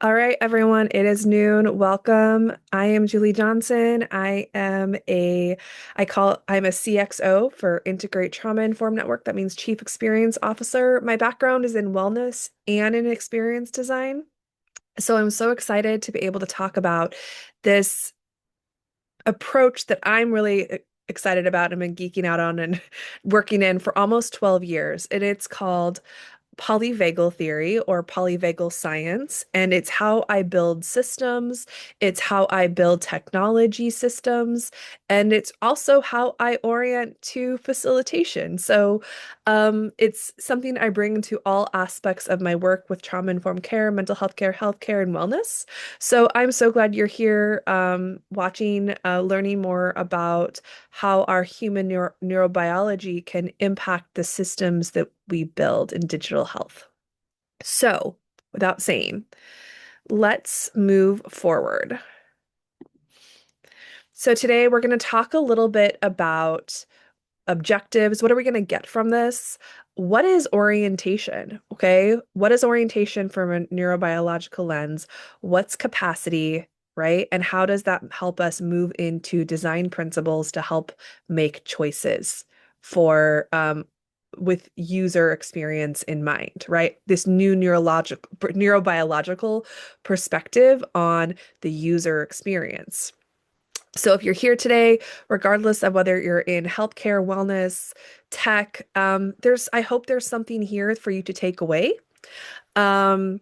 All right, everyone, it is noon. Welcome. I am Julie Johnson. I'm a CXO for Integrate Trauma Informed Network. That means Chief Experience Officer. My background is in wellness and in experience design. So I'm so excited to be able to talk about this approach that I'm really excited about and been geeking out on and working in for almost 12 years. And it's called polyvagal theory or polyvagal science, and it's how I build systems, it's how I build technology systems, and it's also how I orient to facilitation. It's something I bring to all aspects of my work with trauma-informed care, mental health care, healthcare, and wellness. So I'm so glad you're here watching, learning more about how our human neurobiology can impact the systems that we build in digital health. So, without saying, let's move forward. So, today we're going to talk a little bit about objectives. What are we going to get from this? What is orientation? Okay. What is orientation from a neurobiological lens? What's capacity? Right? And how does that help us move into design principles to help make choices for with user experience in mind, right? This new neurobiological perspective on the user experience. So if you're here today, regardless of whether you're in healthcare, wellness, tech, I hope there's something here for you to take away. Um,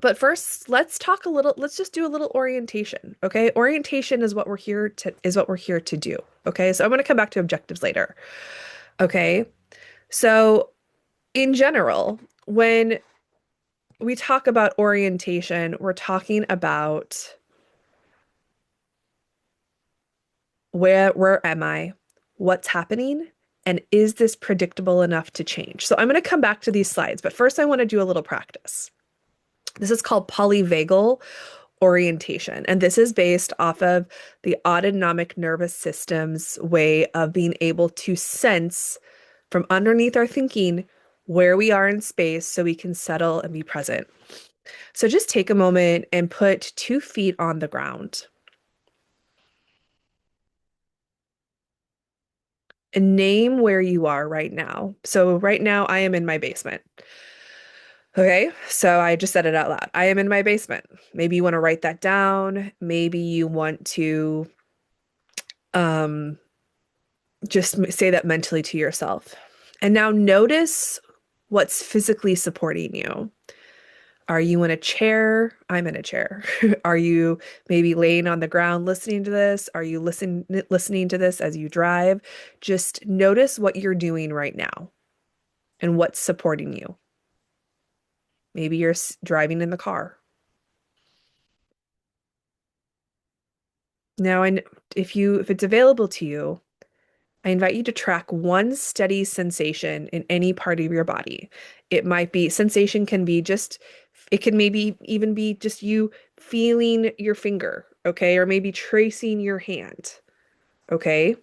but first, let's just do a little orientation, okay? Orientation is what we're here to do, okay? So I'm going to come back to objectives later. Okay? So in general, when we talk about orientation, we're talking about where am I? What's happening? And is this predictable enough to change? So I'm going to come back to these slides, but first I want to do a little practice. This is called polyvagal orientation, and this is based off of the autonomic nervous system's way of being able to sense from underneath our thinking where we are in space so we can settle and be present. So just take a moment and put 2 feet on the ground. And name where you are right now. So right now I am in my basement. Okay, so I just said it out loud. I am in my basement. Maybe you want to write that down. Maybe you want to um, just say that mentally to yourself. And now notice what's physically supporting you. Are you in a chair? I'm in a chair. Are you maybe laying on the ground listening to this? Are you listening to this as you drive? Just notice what you're doing right now and what's supporting you. Maybe you're driving in the car. Now, if it's available to you, I invite you to track one steady sensation in any part of your body. Sensation can be just, it can maybe even be just you feeling your finger, okay? Or maybe tracing your hand, okay?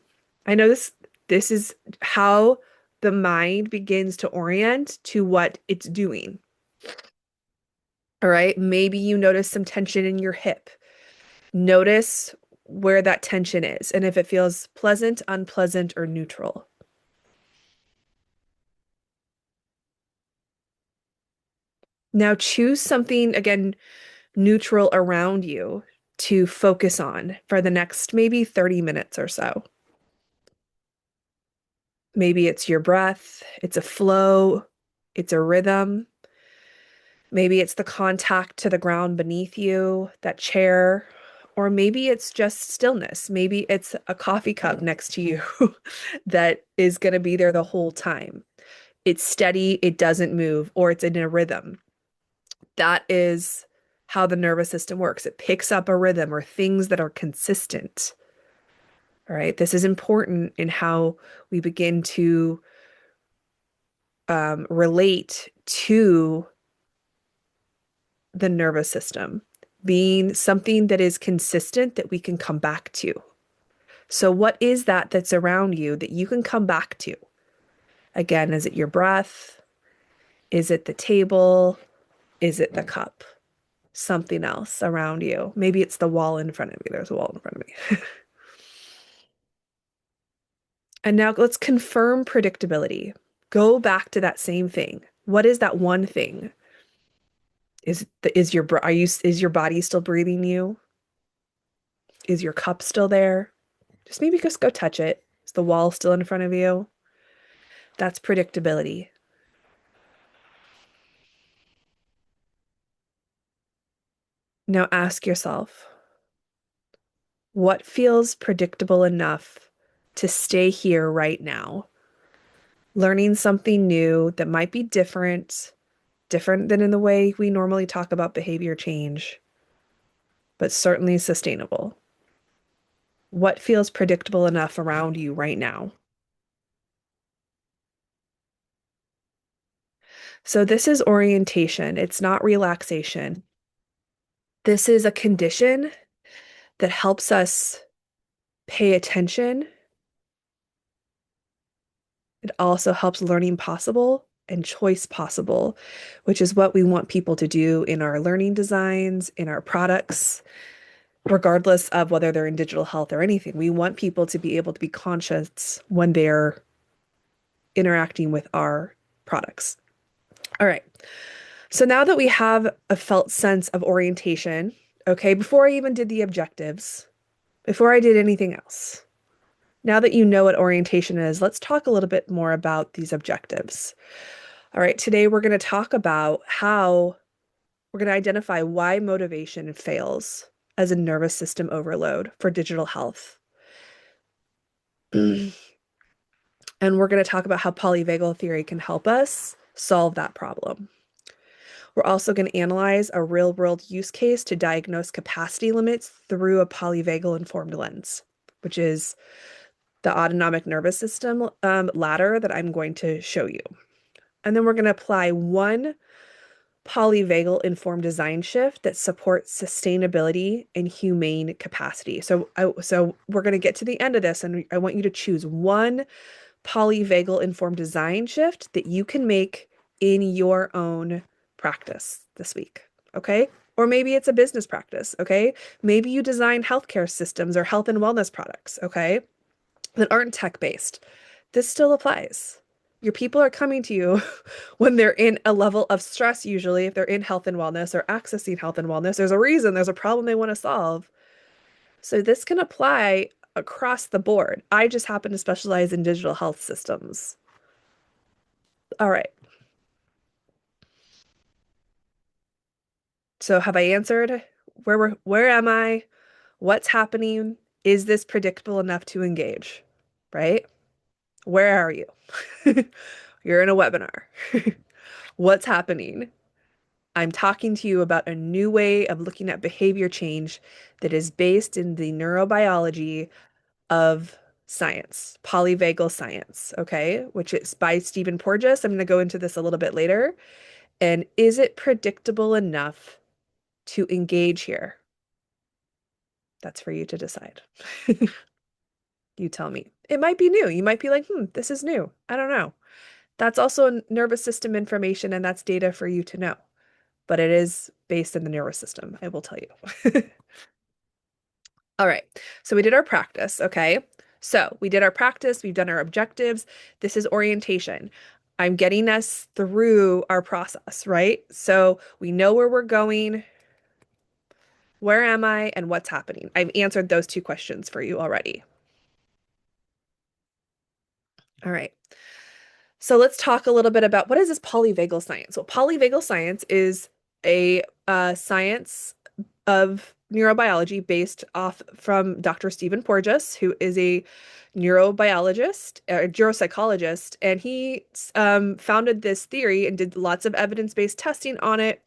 I know this is how the mind begins to orient to what it's doing. All right? Maybe you notice some tension in your hip. Notice where that tension is and if it feels pleasant, unpleasant, or neutral. Now choose something, again, neutral around you to focus on for the next maybe 30 minutes or so. Maybe it's your breath, it's a flow, it's a rhythm. Maybe it's the contact to the ground beneath you, that chair, or maybe it's just stillness. Maybe it's a coffee cup next to you that is going to be there the whole time. It's steady, it doesn't move, or it's in a rhythm. That is how the nervous system works. It picks up a rhythm or things that are consistent. All right. This is important in how we begin to relate to the nervous system being something that is consistent that we can come back to. So, what is that that's around you that you can come back to? Again, is it your breath? Is it the table? Is it the cup? something else around you. Maybe it's the wall in front of me. There's a wall in front of me. And now let's confirm predictability. Go back to that same thing. What is that one thing? Is your body still breathing you? Is your cup still there? Just maybe just go touch it. Is the wall still in front of you? That's predictability. Now ask yourself, what feels predictable enough to stay here right now? Learning something new that might be different than in the way we normally talk about behavior change, but certainly sustainable. What feels predictable enough around you right now? So this is orientation. It's not relaxation. This is a condition that helps us pay attention. It also helps learning possible and choice possible, which is what we want people to do in our learning designs, in our products, regardless of whether they're in digital health or anything. We want people to be able to be conscious when they're interacting with our products. All right. So now that we have a felt sense of orientation, okay, before I even did the objectives, before I did anything else, now that you know what orientation is, let's talk a little bit more about these objectives. All right, today we're going to talk about how we're going to identify why motivation fails as a nervous system overload for digital health. And we're going to talk about how polyvagal theory can help us solve that problem. We're also going to analyze a real-world use case to diagnose capacity limits through a polyvagal informed lens, which is the autonomic nervous system ladder that I'm going to show you. And then we're going to apply one polyvagal informed design shift that supports sustainability and humane capacity. So we're going to get to the end of this, and I want you to choose one polyvagal informed design shift that you can make in your own practice this week. Okay? Or maybe it's a business practice. Okay? Maybe you design healthcare systems or health and wellness products. Okay? That aren't tech-based. This still applies. Your people are coming to you when they're in a level of stress, usually, if they're in health and wellness or accessing health and wellness. There's a reason, there's a problem they want to solve. So this can apply across the board. I just happen to specialize in digital health systems. All right. So have I answered? Where am I? What's happening? Is this predictable enough to engage? Right? Where are you? You're in a webinar. What's happening? I'm talking to you about a new way of looking at behavior change that is based in the neurobiology of science, polyvagal science, okay, which is by Stephen Porges. I'm going to go into this a little bit later. And is it predictable enough to engage here? That's for you to decide. You tell me. It might be new. You might be like, this is new. I don't know. That's also nervous system information, and that's data for you to know. But it is based in the nervous system, I will tell you. All right, so we did our practice, okay? So we did our practice, we've done our objectives. This is orientation. I'm getting us through our process, right? So we know where we're going, where am I, and what's happening. I've answered those two questions for you already. All right. So let's talk a little bit about what is this polyvagal science? Well, polyvagal science is a science of neurobiology based off from Dr. Stephen Porges, who is a neurobiologist, a neuropsychologist, and he founded this theory and did lots of evidence-based testing on it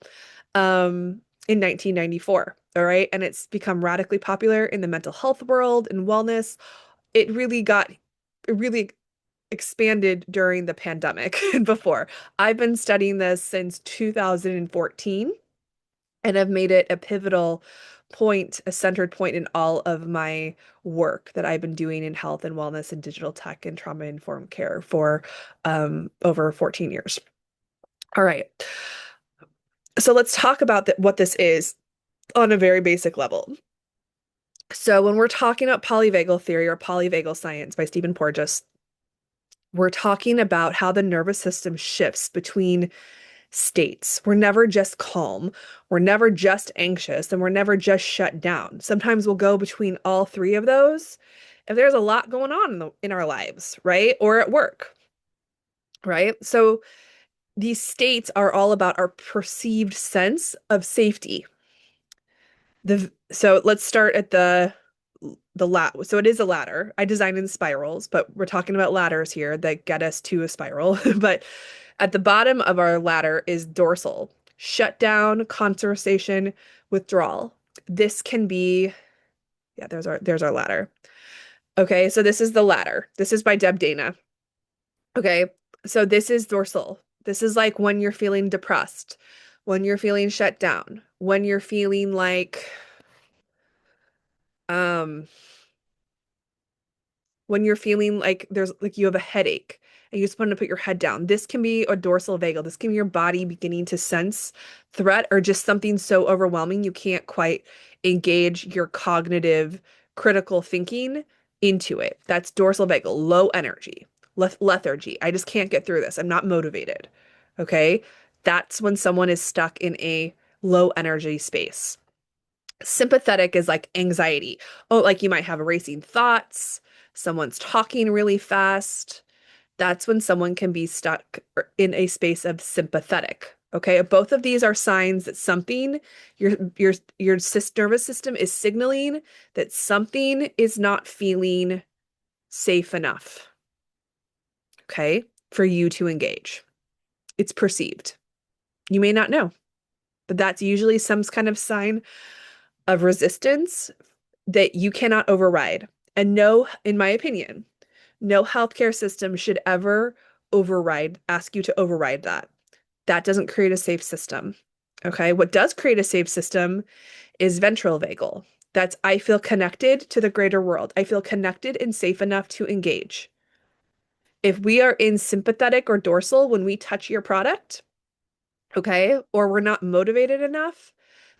in 1994. All right, and it's become radically popular in the mental health world and wellness. It really expanded during the pandemic and before. I've been studying this since 2014 and have made it a pivotal point, a centered point in all of my work that I've been doing in health and wellness and digital tech and trauma-informed care for over 14 years. All right. So let's talk about what this is on a very basic level. So when we're talking about polyvagal theory or polyvagal science by Stephen Porges, we're talking about how the nervous system shifts between states. We're never just calm, we're never just anxious, and we're never just shut down. Sometimes we'll go between all three of those if there's a lot going on in our lives, right? Or at work, right? So these states are all about our perceived sense of safety. So let's start at so it is a ladder. I designed in spirals, but we're talking about ladders here that get us to a spiral. But at the bottom of our ladder is dorsal, shutdown, conversation, withdrawal. This can be, yeah, there's our ladder. Okay, so this is the ladder. This is by Deb Dana. Okay, so this is dorsal. This is like when you're feeling depressed, when you're feeling shut down, when you're feeling um when you're feeling like there's like you have a headache and you just want to put your head down. This can be a dorsal vagal. This can be your body beginning to sense threat or just something so overwhelming you can't quite engage your cognitive critical thinking into it. That's dorsal vagal, low energy, lethargy. I just can't get through this. I'm not motivated. Okay? That's when someone is stuck in a low energy space. Sympathetic is like anxiety. Oh, like you might have racing thoughts, someone's talking really fast. That's when someone can be stuck in a space of sympathetic. Okay, both of these are signs that something your nervous system is signaling that something is not feeling safe enough, okay, for you to engage. It's perceived. You may not know, but that's usually some kind of sign of resistance that you cannot override. And no, in my opinion, no healthcare system should ever ask you to override that. That doesn't create a safe system. Okay. What does create a safe system is ventral vagal. That's I feel connected to the greater world. I feel connected and safe enough to engage. If we are in sympathetic or dorsal when we touch your product, okay, or we're not motivated enough,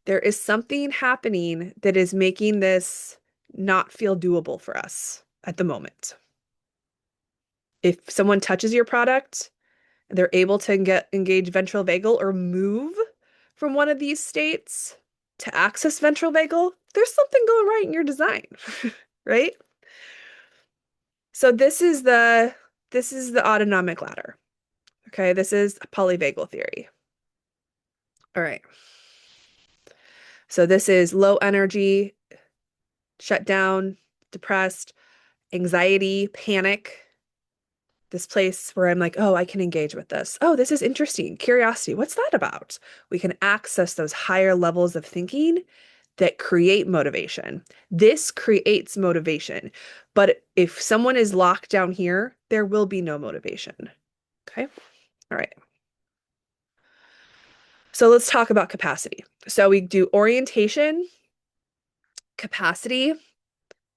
there is something happening that is making this not feel doable for us at the moment. If someone touches your product, they're able to engage ventral vagal or move from one of these states to access ventral vagal, there's something going right in your design, right? So this is the autonomic ladder. Okay, this is polyvagal theory. All right. So this is low energy, shut down, depressed, anxiety, panic. This place where I'm like, oh, I can engage with this. Oh, this is interesting. Curiosity. What's that about? We can access those higher levels of thinking that create motivation. This creates motivation. But if someone is locked down here, there will be no motivation. Okay. All right. So let's talk about capacity. So we do orientation, capacity,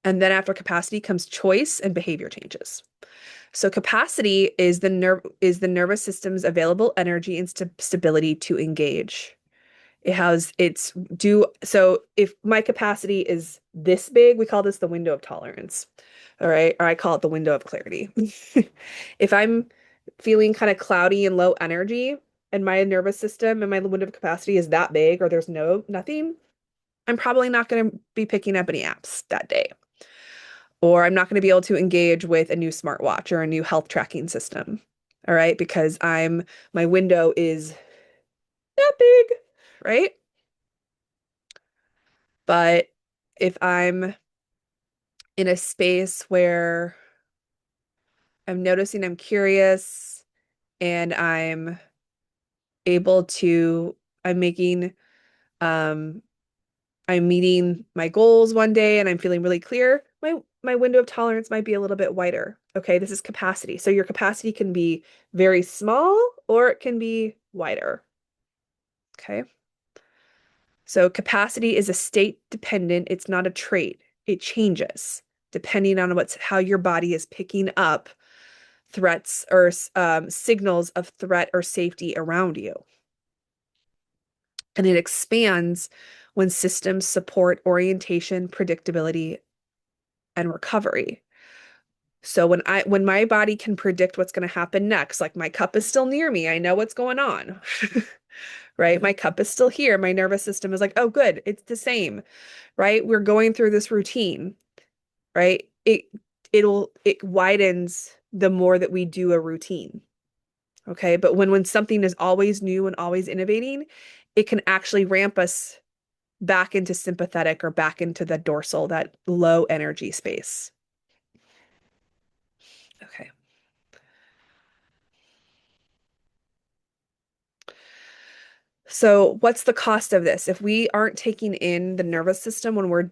and then after capacity comes choice and behavior changes. So capacity is the nervous system's available energy and stability to engage. It has its do so if my capacity is this big, we call this the window of tolerance. All right, or I call it the window of clarity. If I'm feeling kind of cloudy and low energy and my nervous system and my window of capacity is that big or there's nothing, I'm probably not going to be picking up any apps that day. Or I'm not going to be able to engage with a new smartwatch or a new health tracking system. All right, because my window is that big, right? But if I'm in a space where I'm noticing I'm curious and able to, I'm making, um, I'm meeting my goals one day and I'm feeling really clear, my window of tolerance might be a little bit wider. Okay, this is capacity. So your capacity can be very small or it can be wider. Okay. So capacity is a state dependent, it's not a trait. It changes depending on how your body is picking up threats or signals of threat or safety around you. and it expands when systems support orientation, predictability, and recovery. So when my body can predict what's going to happen next, like my cup is still near me, I know what's going on. Right? My cup is still here. My nervous system is like, "Oh, good. It's the same." Right? We're going through this routine, right? It widens the more that we do a routine. Okay? But when something is always new and always innovating, it can actually ramp us back into sympathetic or back into the dorsal, that low energy space. Okay. So, what's the cost of this? If we aren't taking in the nervous system when we're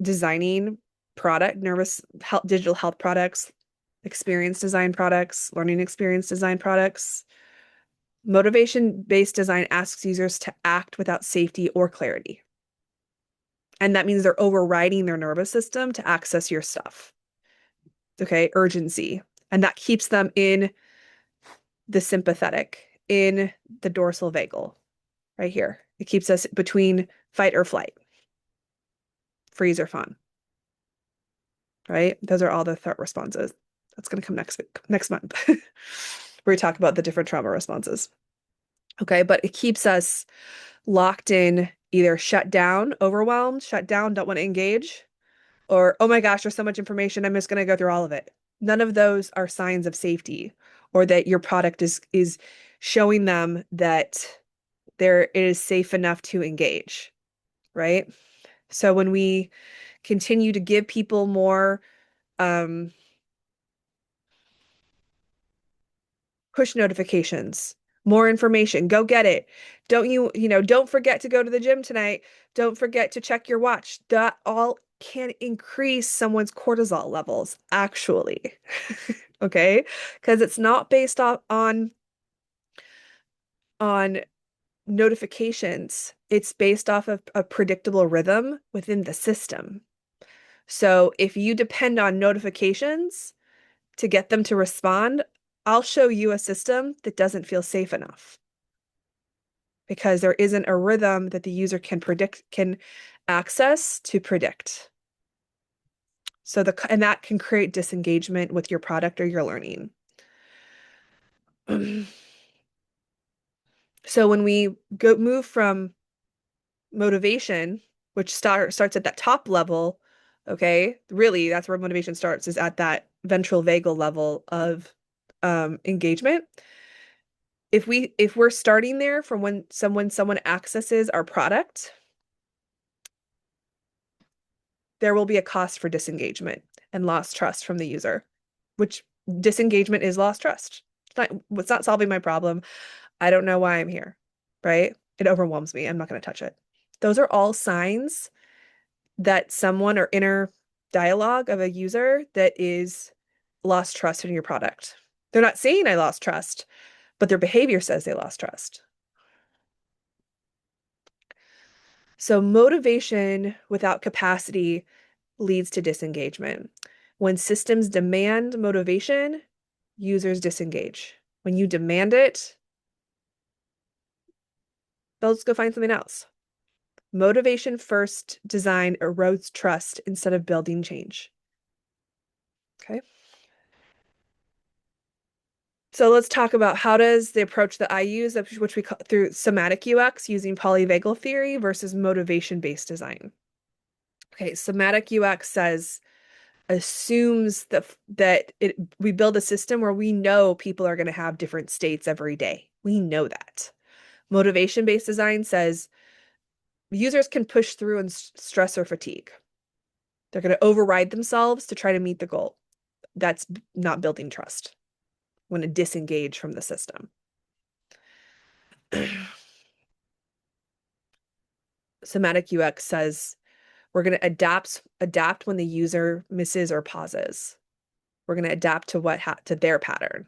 designing nervous health, digital health products, experience design products, learning experience design products, motivation-based design asks users to act without safety or clarity. And that means they're overriding their nervous system to access your stuff. Okay, urgency. And that keeps them in the sympathetic, in the dorsal vagal, right here. It keeps us between fight or flight, freeze or fawn, right? Those are all the threat responses. That's going to come next month. Where we talk about the different trauma responses. Okay, but it keeps us locked in, either shut down, overwhelmed, shut down, don't want to engage, or oh my gosh, there's so much information, I'm just going to go through all of it. None of those are signs of safety, or that your product is showing them that there it is safe enough to engage, right? So when we continue to give people more push notifications, more information, go get it. Don't forget to go to the gym tonight. Don't forget to check your watch. That all can increase someone's cortisol levels, actually. Okay? Because it's not based off on notifications. It's based off of a predictable rhythm within the system. So if you depend on notifications to get them to respond, I'll show you a system that doesn't feel safe enough because there isn't a rhythm that the user can access to predict. So and that can create disengagement with your product or your learning. So when we move from motivation, which starts at that top level, okay, really that's where motivation starts, is at that ventral vagal level of engagement. If we're starting there from when someone accesses our product, there will be a cost for disengagement and lost trust from the user, which disengagement is lost trust. It's not solving my problem. I don't know why I'm here, right? It overwhelms me. I'm not going to touch it. Those are all signs that someone, or inner dialogue of a user, that is lost trust in your product. They're not saying I lost trust, but their behavior says they lost trust. So motivation without capacity leads to disengagement. When systems demand motivation, users disengage. When you demand it, they'll just go find something else. Motivation first design erodes trust instead of building change. Okay. So let's talk about how does the approach that I use, which we call through somatic UX, using polyvagal theory versus motivation-based design. Okay, somatic UX assumes that we build a system where we know people are going to have different states every day. We know that. Motivation-based design says users can push through in stress or fatigue. They're going to override themselves to try to meet the goal. That's not building trust. When to disengage from the system. Somatic UX says we're going to adapt when the user misses or pauses. We're going to adapt to their pattern.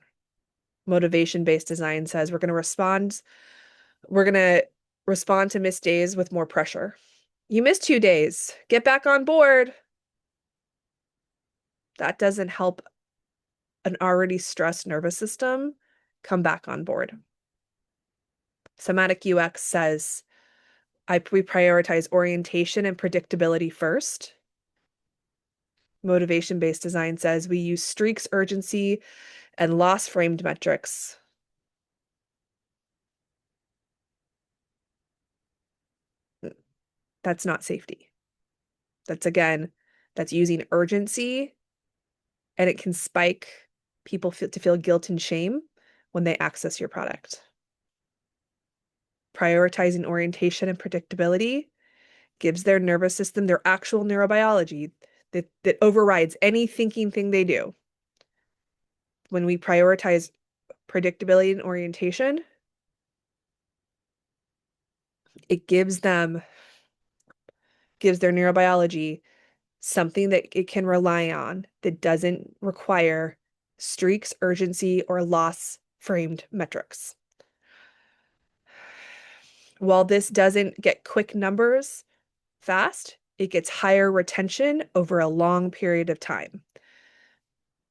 Motivation-based design says we're going to respond to missed days with more pressure. You missed 2 days. Get back on board. That doesn't help an already stressed nervous system come back on board. Somatic UX says We prioritize orientation and predictability first. Motivation-based design says we use streaks, urgency, and loss framed metrics. That's not safety. That's using urgency, and it can spike people to feel guilt and shame when they access your product. Prioritizing orientation and predictability gives their nervous system their actual neurobiology that overrides any thinking thing they do. When we prioritize predictability and orientation, it gives their neurobiology something that it can rely on that doesn't require streaks, urgency, or loss framed metrics. While this doesn't get quick numbers fast, it gets higher retention over a long period of time.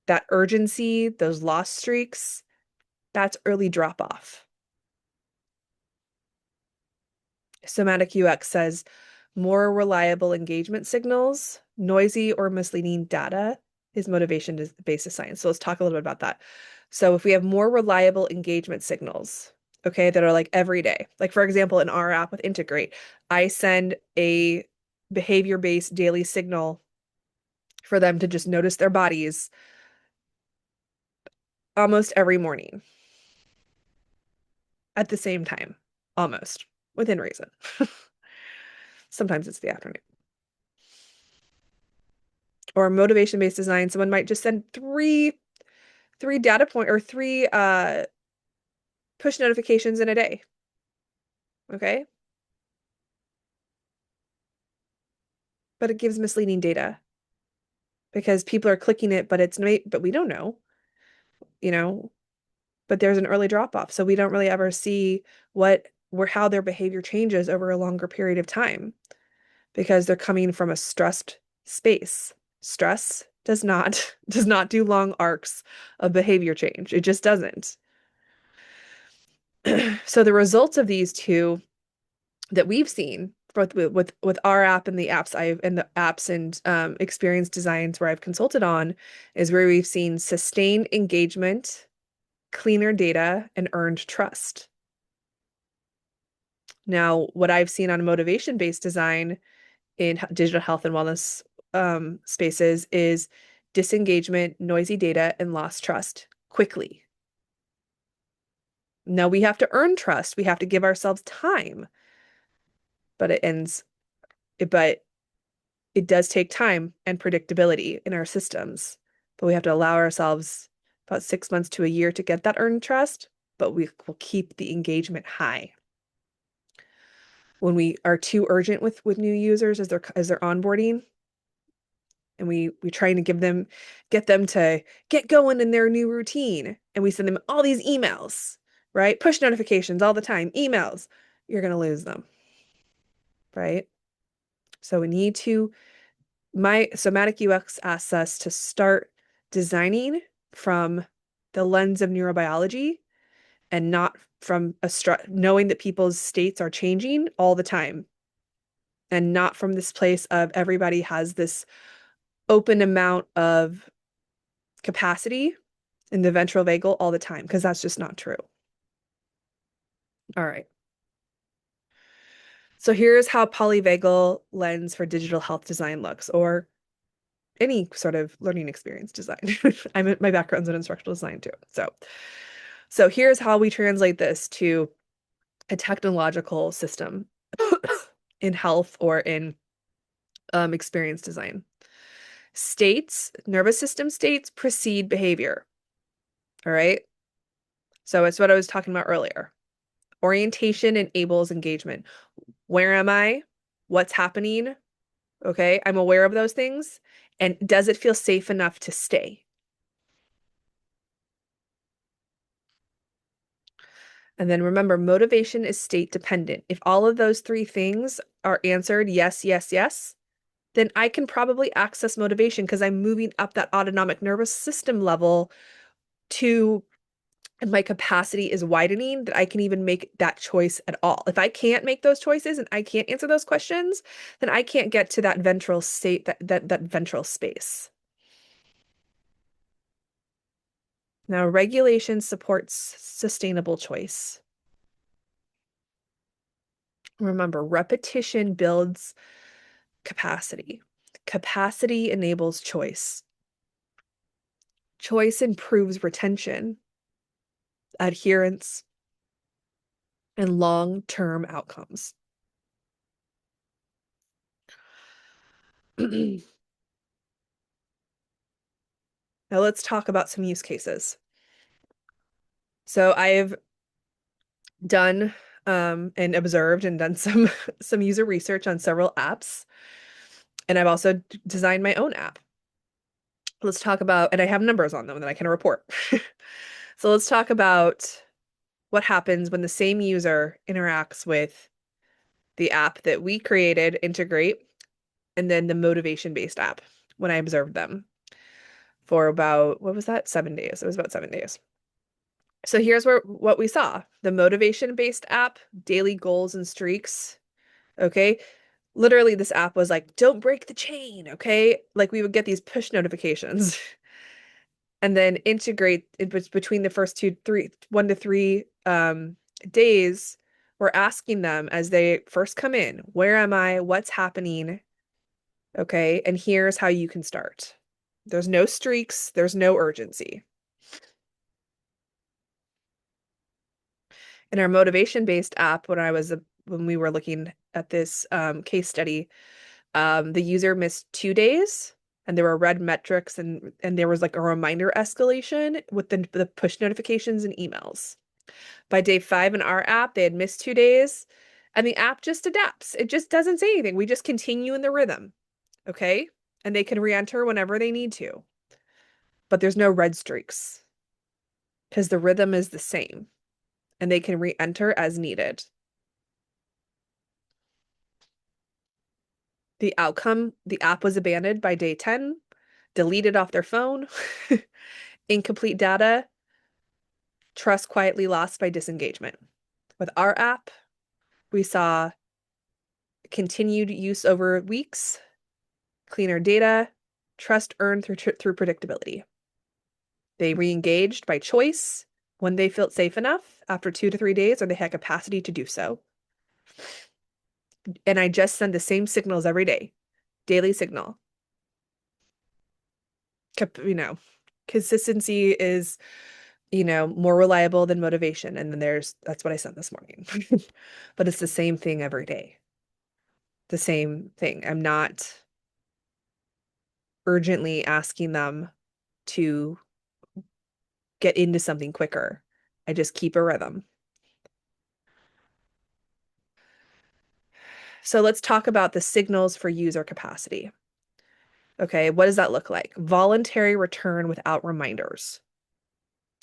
That urgency, those loss streaks, that's early drop off. Somatic UX says more reliable engagement signals, noisy or misleading data is motivation-based design. So let's talk a little bit about that. So if we have more reliable engagement signals, okay, that are like every day, like for example, in our app with Integrate, I send a behavior-based daily signal for them to just notice their bodies almost every morning at the same time, almost within reason. Sometimes it's the afternoon. Or motivation-based design, someone might just send three data point or three push notifications in a day. Okay? But it gives misleading data because people are clicking it, but we don't know, you know, but there's an early drop off. So we don't really ever see how their behavior changes over a longer period of time because they're coming from a stressed space. Stress does not does not do long arcs of behavior change. It just doesn't. So the results of these two that we've seen both with our app and the apps and experience designs where I've consulted on is where we've seen sustained engagement, cleaner data, and earned trust. Now, what I've seen on motivation-based design in digital health and wellness spaces is disengagement, noisy data, and lost trust quickly. Now we have to earn trust. We have to give ourselves time, but it does take time and predictability in our systems. But we have to allow ourselves about 6 months to a year to get that earned trust, but we will keep the engagement high. When we are too urgent with new users as they're onboarding, and we trying to get them to get going in their new routine, and we send them all these emails, right? Push notifications all the time, emails, you're going to lose them, right? So we need to, my Somatic UX asks us to start designing from the lens of neurobiology and not from knowing that people's states are changing all the time, and not from this place of everybody has this open amount of capacity in the ventral vagal all the time, because that's just not true. All right. So here's how polyvagal lens for digital health design looks, or any sort of learning experience design. My background's in instructional design too. So here's how we translate this to a technological system in health or in experience design. Nervous system states precede behavior. All right. So it's what I was talking about earlier. Orientation enables engagement. Where am I? What's happening? Okay, I'm aware of those things. And does it feel safe enough to stay? And then remember, motivation is state dependent. If all of those three things are answered, yes, yes, yes, then I can probably access motivation because I'm moving up that autonomic nervous system level to and my capacity is widening that I can even make that choice at all. If I can't make those choices and I can't answer those questions, then I can't get to that ventral state, that ventral space. Now, regulation supports sustainable choice. Remember, repetition builds capacity. Capacity enables choice. Choice improves retention, adherence, and long-term outcomes. Now let's talk about some use cases. So I've done and observed and done some user research on several apps, and I've also designed my own app. Let's talk about, and I have numbers on them that I can report. So let's talk about what happens when the same user interacts with the app that we created, Integrate, and then the motivation-based app when I observed them for about, what was that? 7 days. It was about 7 days. So here's what we saw. The motivation-based app, daily goals and streaks. Okay. Literally, this app was like, don't break the chain. Okay. Like we would get these push notifications and then integrate between the first 1 to 3 days. We're asking them as they first come in, where am I? What's happening? Okay. And here's how you can start. There's no streaks. There's no urgency. In our motivation-based app, when we were looking at this case study, the user missed 2 days, and there were red metrics, and there was like a reminder escalation with the push notifications and emails. By day 5 in our app, they had missed 2 days, and the app just adapts. It just doesn't say anything. We just continue in the rhythm, okay? And they can re-enter whenever they need to. But there's no red streaks because the rhythm is the same, and they can re-enter as needed. The outcome, the app was abandoned by day 10, deleted off their phone, incomplete data, trust quietly lost by disengagement. With our app, we saw continued use over weeks, cleaner data, trust earned through predictability. They re-engaged by choice when they felt safe enough after 2 to 3 days, or they had capacity to do so. And I just send the same signals every day, daily signal. Consistency is, more reliable than motivation. And then that's what I sent this morning. But it's the same thing every day. The same thing. I'm not urgently asking them to get into something quicker. I just keep a rhythm. So let's talk about the signals for user capacity. Okay, what does that look like? Voluntary return without reminders.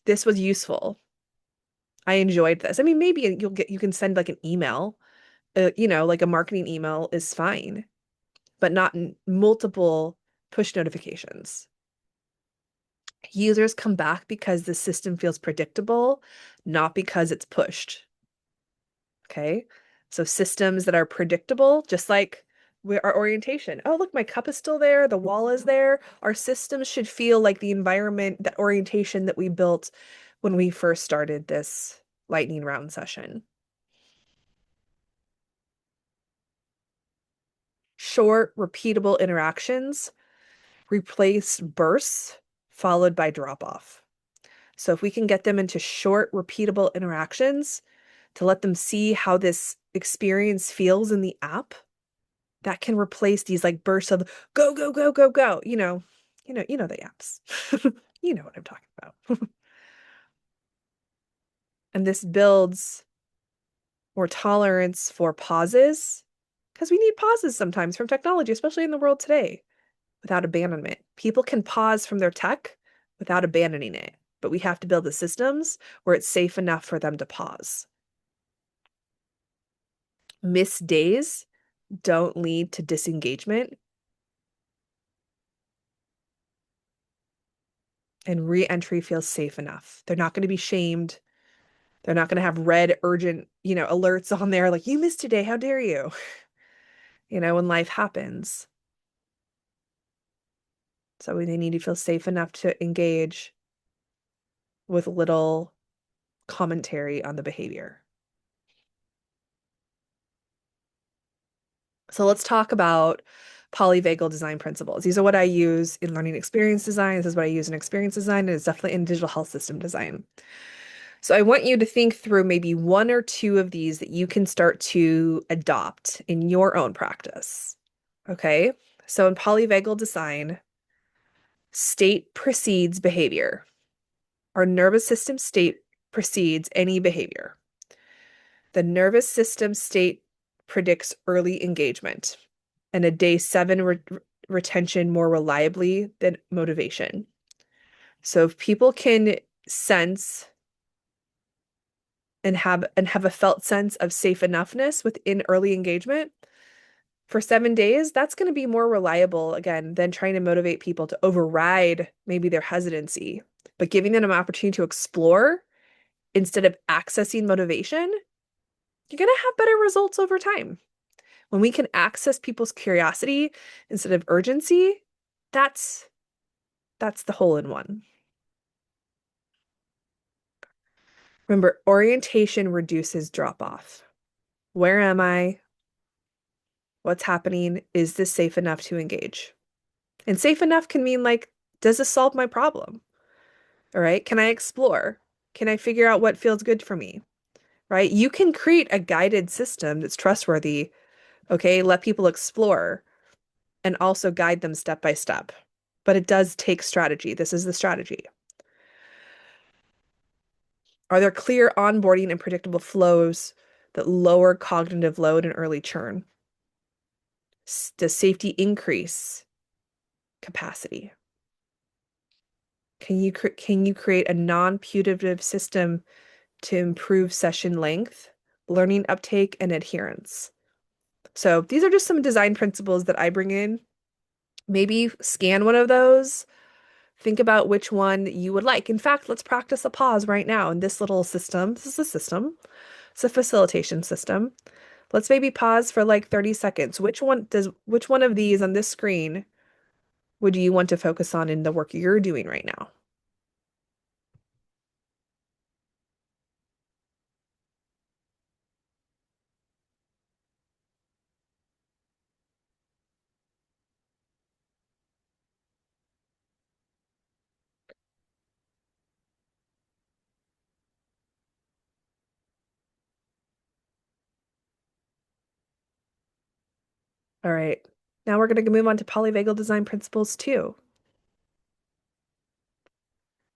This was useful. I enjoyed this. I mean, maybe you can send like an email, like a marketing email is fine, but not multiple push notifications. Users come back because the system feels predictable, not because it's pushed. Okay. So systems that are predictable, just like our orientation. Oh, look, my cup is still there. The wall is there. Our systems should feel like the environment, that orientation that we built when we first started this lightning round session. Short, repeatable interactions replace bursts followed by drop off. So if we can get them into short, repeatable interactions to let them see how this experience feels in the app, that can replace these like bursts of go, go, go, go, go. The apps. You know what I'm talking about. And this builds more tolerance for pauses, because we need pauses sometimes from technology, especially in the world today, without abandonment. People can pause from their tech without abandoning it, but we have to build the systems where it's safe enough for them to pause. Missed days don't lead to disengagement. and re-entry feels safe enough. They're not going to be shamed. They're not going to have red urgent, alerts on there like, you missed today. How dare you? When life happens. So they need to feel safe enough to engage with little commentary on the behavior. So let's talk about polyvagal design principles. These are what I use in learning experience design. This is what I use in experience design, and it's definitely in digital health system design. So I want you to think through maybe one or two of these that you can start to adopt in your own practice. Okay? So in polyvagal design, state precedes behavior. Our nervous system state precedes any behavior. The nervous system state predicts early engagement and a day 7 retention more reliably than motivation. So if people can sense and have a felt sense of safe enoughness within early engagement for 7 days, that's going to be more reliable again than trying to motivate people to override maybe their hesitancy, but giving them an opportunity to explore instead of accessing motivation, you're going to have better results over time. When we can access people's curiosity instead of urgency, that's the hole in one. Remember, orientation reduces drop off. Where am I? What's happening? Is this safe enough to engage? And safe enough can mean like, does this solve my problem? All right. Can I explore? Can I figure out what feels good for me? Right. You can create a guided system that's trustworthy. Okay. Let people explore and also guide them step by step. But it does take strategy. This is the strategy. Are there clear onboarding and predictable flows that lower cognitive load and early churn? Does safety increase capacity? Can you create a non-putative system to improve session length, learning uptake, and adherence? So these are just some design principles that I bring in. Maybe scan one of those. Think about which one you would like. In fact, let's practice a pause right now in this little system. This is a system. It's a facilitation system. Let's maybe pause for like 30 seconds. Which one of these on this screen would you want to focus on in the work you're doing right now? All right. Now we're going to move on to polyvagal design principles too.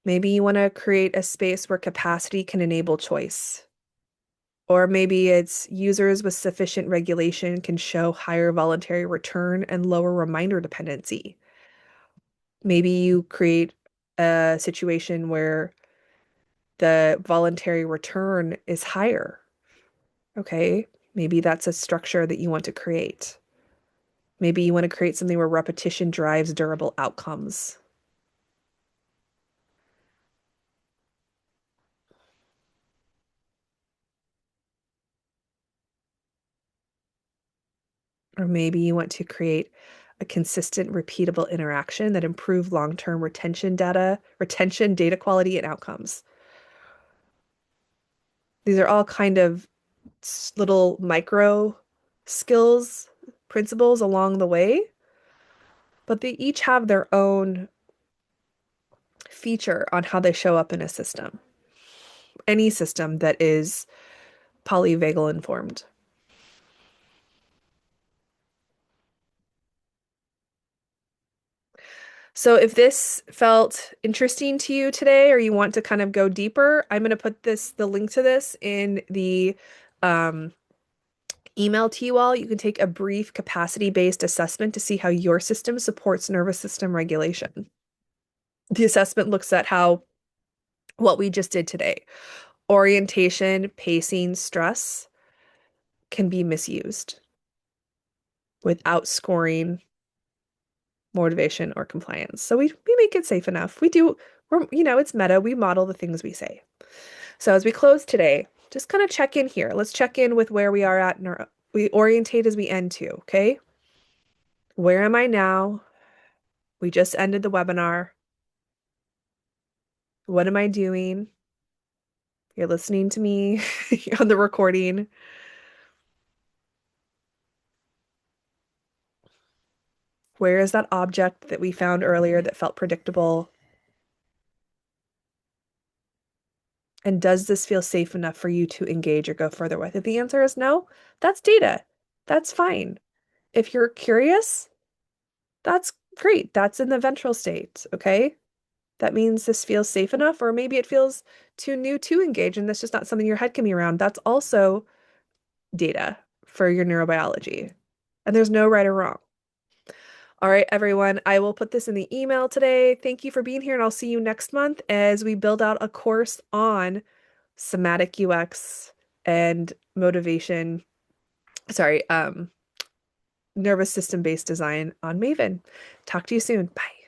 Maybe you want to create a space where capacity can enable choice. Or maybe it's users with sufficient regulation can show higher voluntary return and lower reminder dependency. Maybe you create a situation where the voluntary return is higher. Okay, maybe that's a structure that you want to create. Maybe you want to create something where repetition drives durable outcomes. Or maybe you want to create a consistent, repeatable interaction that improve long-term retention, data quality, and outcomes. These are all kind of little micro skills, principles along the way, but they each have their own feature on how they show up in a system, any system that is polyvagal informed. So if this felt interesting to you today, or you want to kind of go deeper, I'm going to put the link to this in the um, email to you all. You can take a brief capacity-based assessment to see how your system supports nervous system regulation. The assessment looks at how what we just did today, orientation, pacing, stress, can be misused without scoring motivation, or compliance. So we make it safe enough. It's meta. We model the things we say. So as we close today, just kind of check in here. Let's check in with where we are at in we orientate as we end to, okay? Where am I now? We just ended the webinar. What am I doing? You're listening to me on the recording. Where is that object that we found earlier that felt predictable? And does this feel safe enough for you to engage or go further with? If the answer is no, that's data. That's fine. If you're curious, that's great. That's in the ventral state, okay? That means this feels safe enough, or maybe it feels too new to engage, and that's just not something your head can be around. That's also data for your neurobiology. And there's no right or wrong. All right, everyone, I will put this in the email today. Thank you for being here, and I'll see you next month as we build out a course on somatic UX and motivation, sorry, nervous system based design on Maven. Talk to you soon. Bye.